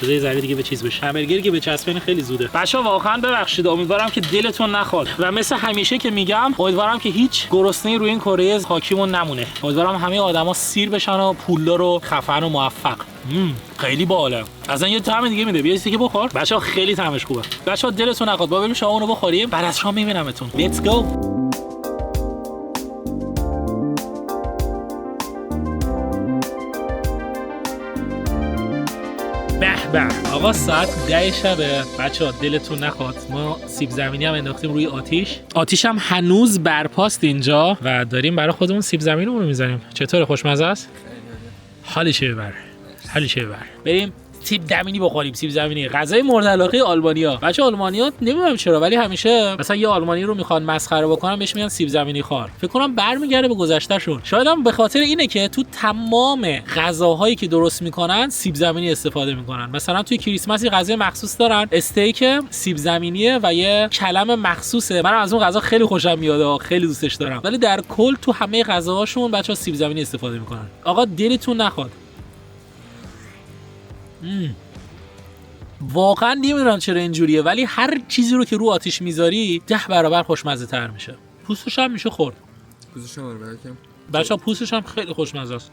یه ذره دیگه به چیز بشه. همبرگری که به چسبه خیلی زوده. بچه‌ها واقعا ببخشید، امیدوارم که دلتون نخواد و مثل همیشه که میگم امیدوارم که هیچ گرسنه‌ای روی این کره خاکیمون نمونه. امیدوارم همه آدما سیر بشن و پولدار و خفن و موفق. خیلی باحاله. اصلا یه طعم دیگه میده. بیا که بخور. بچه‌ها خیلی طعمش خوبه. بچه‌ها دلتون نخواد با بریم شامونو بخوریم. بعد از شام میبینمتون. Let's go. به آقا ساعت 10 شبه. بچه‌ها دلتون نخواد ما سیب زمینی هم انداختیم روی آتیش هم هنوز برپاست اینجا و داریم برای خودمون سیب زمینیمون رو میزنیم. چطوره خوشمزه است؟ حالشه ببر. بریم سیب زمینی بخوریم. سیب زمینی غذای مورد علاقه آلمانیا. بچه آلمانیا نمیدونم چرا ولی همیشه مثلا یه آلمانی رو میخوان مسخره بکنن بهش میگن سیب زمینی خار. فکر کنم برمیگرده به گذشتهشون. شاید هم به خاطر اینه که تو تمام غذاهایی که درست میکنن سیب زمینی استفاده میکنن. مثلا توی کریسمس غذای مخصوص دارن، استیک سیب زمینیه و یه کلم مخصوصه. من از اون غذا خیلی خوشم میاد، خیلی دوستش دارم. ولی در کل تو همه غذاهاشون بچه‌ها سیب زمینی استفاده میکنن. آقا دلتون نخواد. واقعا نمیدونم چرا اینجوریه ولی هر چیزی رو که رو آتیش میذاری 10 برابر خوشمزه تر میشه. پوستش هم میشه خورد. پوستش هم بچه‌ها پوستش هم خیلی خوشمزه است.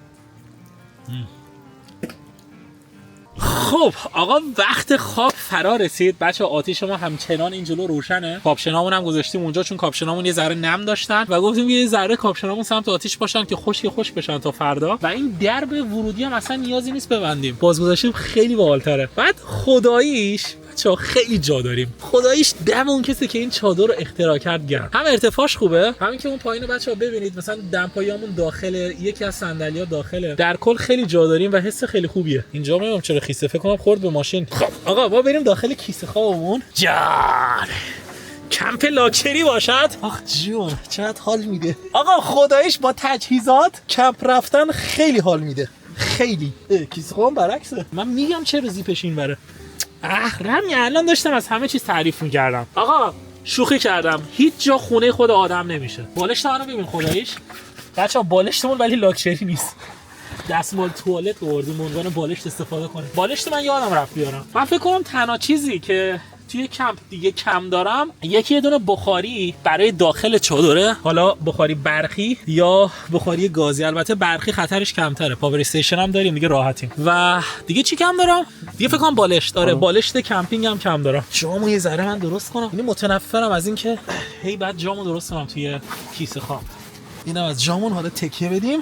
خب آقا وقت خواب فرا رسید. بچه آتیش ما همچنان این جلو روشنه. کاپشنامون هم گذاشتیم اونجا چون کاپشنامون یه ذره نم داشتن و گفتیم یه ذره کاپشنامون سمت آتیش باشن که خوش بشن تا فردا. و این درب ورودی هم اصلا نیازی نیست ببندیم. باز گذاشتیم خیلی باحال‌تره. بعد خداییش بچه‌ها خیلی جا داریم. خداییش دم اون کسی که این چادر رو اختراع کرد گرم. هم ارتفاعش خوبه، همین که اون پایینو بچه‌ها ببینید مثلا دمپاییامون داخله، یکی از صندلی‌ها داخله. در کل خیلی جا داریم و حس خیلی خوبیه. اینجا نمیدونم چرا خیسه، فکر کنم خورد به ماشین. خب آقا ما بریم داخل کیسه خوابمون. جان کمپ لاکچری باشد. آخ جون چقدر حال میده. آقا خداییش با تجهیزات کمپ رفتن خیلی حال میده. خیلی. کیسه خوابم برعکسه. من میگم چرا زیپش این بره. رمی الان داشتم از همه چیز تعریف میکردم. آقا شوخی کردم، هیچ جا خونه خود آدم نمیشه. بالشت منو ببین خداییش. بچه‌ها بالشتمون ولی لاکچری نیست. دستمال توالت آوردیم عنوان بالشت استفاده کنیم. بالشت من یادم رفت بیارم. من فکر کنم تنها چیزی که توی کمپ دیگه کم دارم یه دونه بخاری برای داخل چادره، حالا بخاری برقی یا بخاری گازی. البته برقی خطرش کمتره، پاور استیشن هم داریم دیگه راحتیم. و دیگه چی کم دارم؟ دیگه فکر کنم بالشت. آره بالشت کمپینگ هم کم دارم. جامو یه ذره من درست کنم. یعنی متنفرم از این که هی بعد جامو درست کنم توی کیسه خواب. اینم از جامون. حالا تکیه بدیم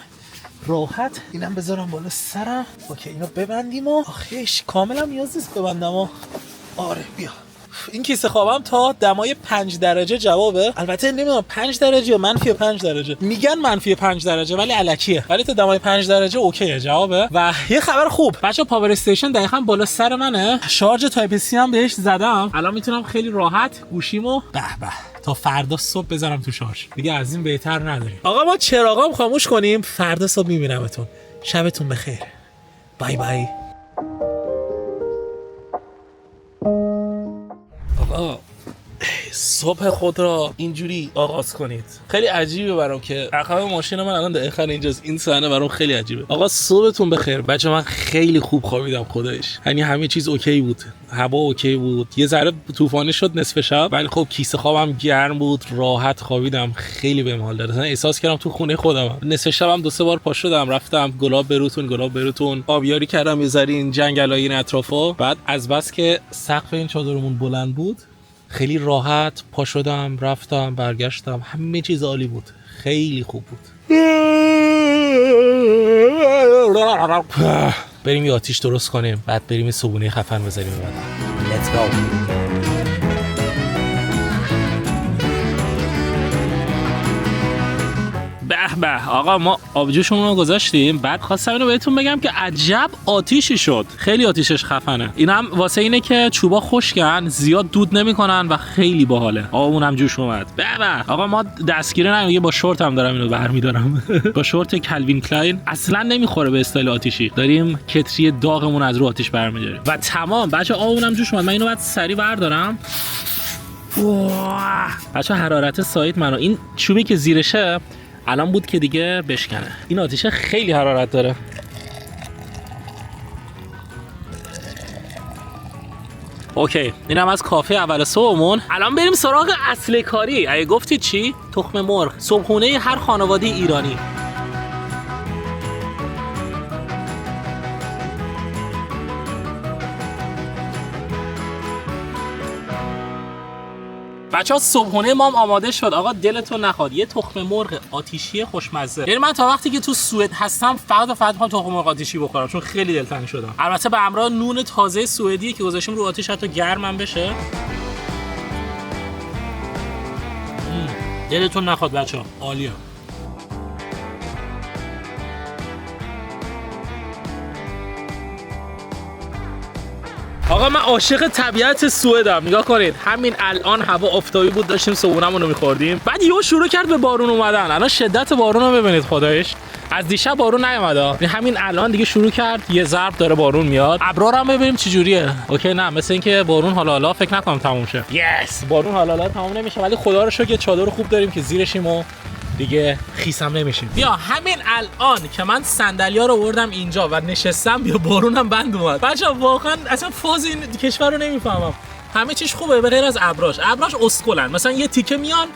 راحت. اینم بذارم بالا سرم. اوکی اینو ببندیم و آخیش کاملا نیاز نیست ببندم. آره بیا. این کیسه خوابم تا دمای 5 درجه جوابه. البته نمیدونم 5 درجه یا منفی 5 درجه. میگن منفی 5 درجه ولی الکیه. ولی تا دمای 5 درجه اوکیه جوابه. و یه خبر خوب بچا، پاور استیشن دقیقاً بالا سر منه. شارژ تایپ سی هم بهش زدم. الان میتونم خیلی راحت گوشیمو به تا فردا صبح بذارم تو شارژ. دیگه از این بهتر نداریم. آقا ما چراغام خاموش کنیم. فردا صبح میبینمتون. شبتون بخیر. بای بای. آقا صبح خود را اینجوری آغاز کنید. خیلی عجیبه برام که عقب ماشین من الان دقیقاً اینجاست. این صحنه برام خیلی عجیبه. آقا صبحتون بخیر. بچه من خیلی خوب خوابیدم خدایش. یعنی همه چیز اوکی بود. هوا اوکی بود. یه ذره طوفانی شد نصف شب ولی خب کیسه خوابم گرم بود. راحت خوابیدم. خیلی بهم حال داد. احساس کردم تو خونه خودم. نصف شبم 2-3 بار پا شدم رفتم گلاب بروتون آبیاری کردم یه ذره این جنگلای این اطرافا. بعد از بس که سقف این چادرمون بلند بود خیلی راحت پا شدم رفتم برگشتم. همه چیز عالی بود. خیلی خوب بود. بریم یه آتیش درست کنیم بعد بریم یه صبحونه خفن بذاریم بعد. Let's go. به آقا ما آبجوشمون رو گذاشتیم. بعد خواستم اینو بهتون بگم که عجب آتیشی شد. خیلی آتیشش خفنه. اینم واسه اینه که چوبا خشکن زیاد دود نمیکنن و خیلی باحاله. آبمون هم جوش اومد. به آقا ما دستگیره نمیگه با شورت هم دارم اینو برمی‌دارم. با شورت کلوین کلاین اصلا نمیخوره به استایل آتیشی. داریم کتری داغمون از رو آتیش برمی‌داریم و تمام. بچا آبمون هم جوش اومد. من اینو بعد سریع بردارم. بچا حرارت سایت منو این چوبی که زیرشه الان بود که دیگه بشکنه. این آتیشه خیلی حرارت داره. اوکی اینم از کافه اول صبحمون. الان بریم سراغ اصل کاری. اگه گفتید چی؟ تخم مرغ، صبحونه هر خانواده ایرانی. بچه‌ها صبحونه ما هم آماده شد. آقا دلتون نخواد یه تخم مرغ آتیشی خوشمزه. یعنی من تا وقتی که تو سوئد هستم فقط می‌خوام تخم مرغ آتیشی بخورم چون خیلی دلتنگ شدم. البته به همراه نون تازه سوئدی که گذاشتیم رو آتیش حتی گرمم بشه. دلتون نخواد بچه‌ها عالیه. آقا من عاشق طبیعت سوئدم. نگاه کنید همین الان هوا آفتابی بود داشتیم صبحونمون رو می‌خوردیم بعد یهو شروع کرد به بارون اومدن. الان شدت بارون رو ببینید خدایش. از دیشب بارون نیومده. همین الان دیگه شروع کرد یه ضرب داره بارون میاد. ابرار هم ببینیم چه جوریه. اوکی نه مثل اینکه بارون حالا فکر نکنم تموم شه. یس بارون حالا تموم نمیشه ولی خدا رو شکر چادر خوب داریم که زیرشیم و دیگه خیسم نمیشیم. بیا همین الان که من صندلی‌ها رو آوردم اینجا و نشستم بیا بارونم بند اومد. بچه‌ها واقعا اصلا فاز این کشور رو نمیفهمم. همه چیز خوبه به غیر از ابراش اسکلن. مثلا یه تیکه میان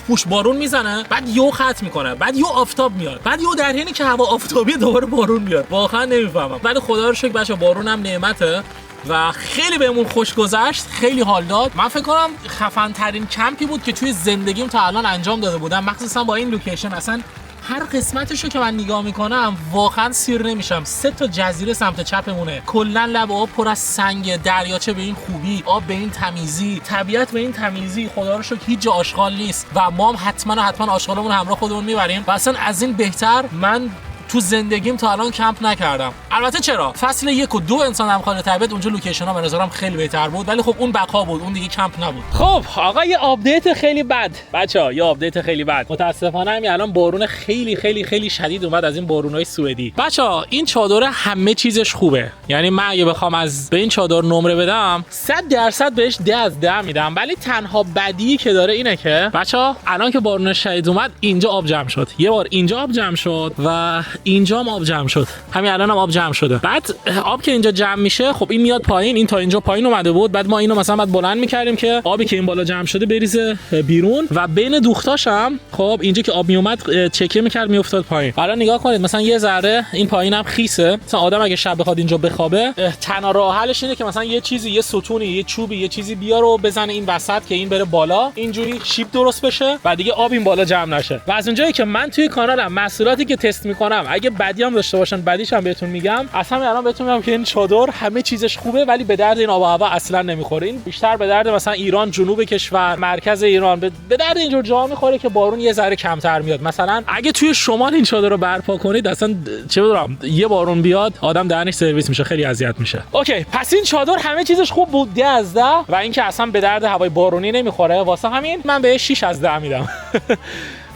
پوش بارون میزنه، بعد یو خط میکنه، بعد یو آفتاب میاد، بعد یو در حینی که هوا آفتابی دوباره بارون میاد. واقعا نمیفهمم. ولی خدا رو شکر بچا بارون هم نعمته و خیلی بهمون خوش گذشت، خیلی حال داد. من فکر کنم خفن ترین کمپی بود که توی زندگیم تا الان انجام داده بودم، مخصوصا با این لوکیشن. اصلا هر قسمتشو که من نگاه میکنم واقعا سیر نمیشم. 3 تا جزیره سمت چپمونه، کلا لب آب پر از سنگ، دریاچه به این خوبی، آب به این تمیزی، طبیعت به این تمیزی. خدا رو شکر هیچ جا آشغال نیست و ما هم حتما آشغالمون همراه خودمون میبریم و اصلا از این بهتر من تو زندگیم تا الان کمپ نکردم. البته چرا فصل 1 و 2 انسان همکار طبیعت اونجا لوکیشن ها به نظرم خیلی بهتر بود، ولی خب اون بقا بود، اون دیگه کمپ نبود. خب آقا یه آپدیت خیلی بد بچا، یه آپدیت خیلی بد. متاسفانه همین الان بارون خیلی شدید اومد، از این بارونای سوئدی. بچا این چادر همه چیزش خوبه، یعنی من اگه بخوام از به این چادر نمره بدم 100% بهش 10 از 10 میدم، ولی تنها بدی که داره اینه که بچا الان که بارون شدید اومد اینجا آب جمع شد، یه بار اینجا آب جمع شد و اینجا هم آب جمع شد، همین الان هم آب جمع شده. بعد آب که اینجا جمع میشه خب این میاد پایین، این تا اینجا پایین اومده بود، بعد ما اینو مثلا بعد بلند میکردیم که آبی که این بالا جمع شده بریزه بیرون و بین دوختاش هم خب اینجا که آب میومد چکه میکرد میافتاد پایین. حالا نگاه کنید مثلا یه ذره این پایین هم خیسه، مثلا آدم اگه شب بخواد اینجا بخوابه تنها راه حلش اینه که مثلا یه چیزی، یه ستونی، یه چوبی، یه چیزی بیارو بزنه این وسط که این بره بالا، اینجوری شیب درست بشه و دیگه آب این بالا جمع نشه. و از اونجایی که من توی کانالم محصولاتی که تست میکنم اگه بدی هم داشته باشن بدیش هم بهتون میگم، اصلا الان بهتون میگم که این چادر همه چیزش خوبه ولی به درد این آب و هوا اصلا نمیخوره. این بیشتر به درد مثلا ایران، جنوب کشور، مرکز ایران، به درد اینجور جاها میخوره که بارون یه ذره کمتر میاد. مثلا اگه توی شمال این چادر رو برپا کنید اصلا چه بدونم یه بارون بیاد آدم دهنش سرویس میشه، خیلی اذیت میشه. اوکی پس این چادر همه چیزش خوب بود 10 از 10 و اینکه اصلا به درد هوای بارونی نمیخوره، واسه همین من بهش 6 از 10 میدم.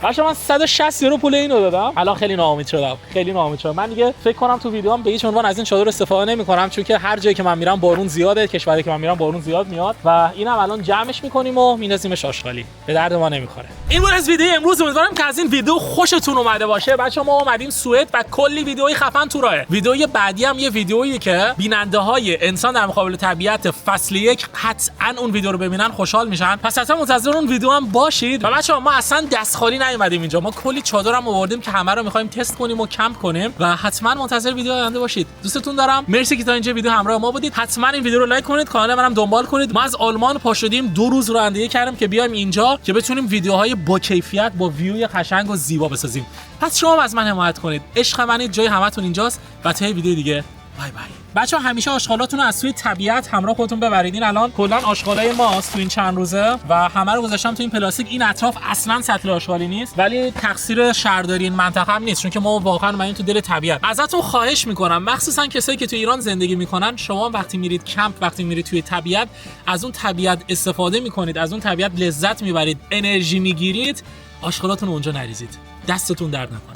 باشه من 160 یورو پول اینو دادم. الان خیلی ناامید شدم، من دیگه فکر کنم تو ویدیوام به هیچ عنوان از این چادر استفاده نمی‌کنم، چون که هر جایی که من میرم بارون زیاده، کشوری که من میرم بارون زیاد میاد و اینم الان جمعش می‌کنیم و می‌ندازیمش آشغالی، به درد ما نمی‌خوره. این بود از ویدیو امروز. امیدوارم که از این ویدیو خوشتون اومده باشه. بچه‌ها ما اومدیم سوئد و کلی ویدیوهای خفن تو راهه. ویدیوی بعدی هم یه ویدیویی که بیننده‌های انسان در مقابل طبیعت فصل 1 قطعاً اون ویدیو رو ببینن خوشحال میشن، پس حتما منتظر اون ویدیو هم باشید. و بچه‌ها ما اصلا دست خالی نیومدیم اینجا، ما کلی چادرم آوردیم که همه رو می‌خوایم تست کنیم و کمپ کنیم و حتما منتظر ویدیو آینده باشید. دوستتون دارم، مرسی که تا اینجا ویدیو همراه ما بودید. حتما این ویدیو رو لایک کنید، کانال منم دنبال کنید. ما از آلمان پا شدیم 2 روز رانندگی کردیم که بیایم اینجا که بتونیم ویدیوهای با کیفیت با ویوی قشنگ و زیبا بسازیم. پس شما از من حمایت کنید، عشق منید، جای همتون اینجاست و تا ویدیو دیگه بای بای. بچه‌ها همیشه آشغالاتون رو از توی طبیعت همراه خودتون ببرید. این الان کلا آشغالای ماست تو این چند روزه و همه رو گذاشتم تو این پلاستیک. این اطراف اصلا سطل آشغالی نیست، ولی تقصیر شهرداری این منطقه هم نیست، چون که ما واقعا اومدیم تو دل طبیعت. ازتون خواهش میکنم، مخصوصا کسایی که تو ایران زندگی میکنن، شما وقتی میرید کمپ، وقتی میرید توی طبیعت، از اون طبیعت استفاده میکنید، از اون طبیعت لذت میبرید، انرژی میگیرید، آشغالاتون اونجا نریزید، دستتون درد نکنه.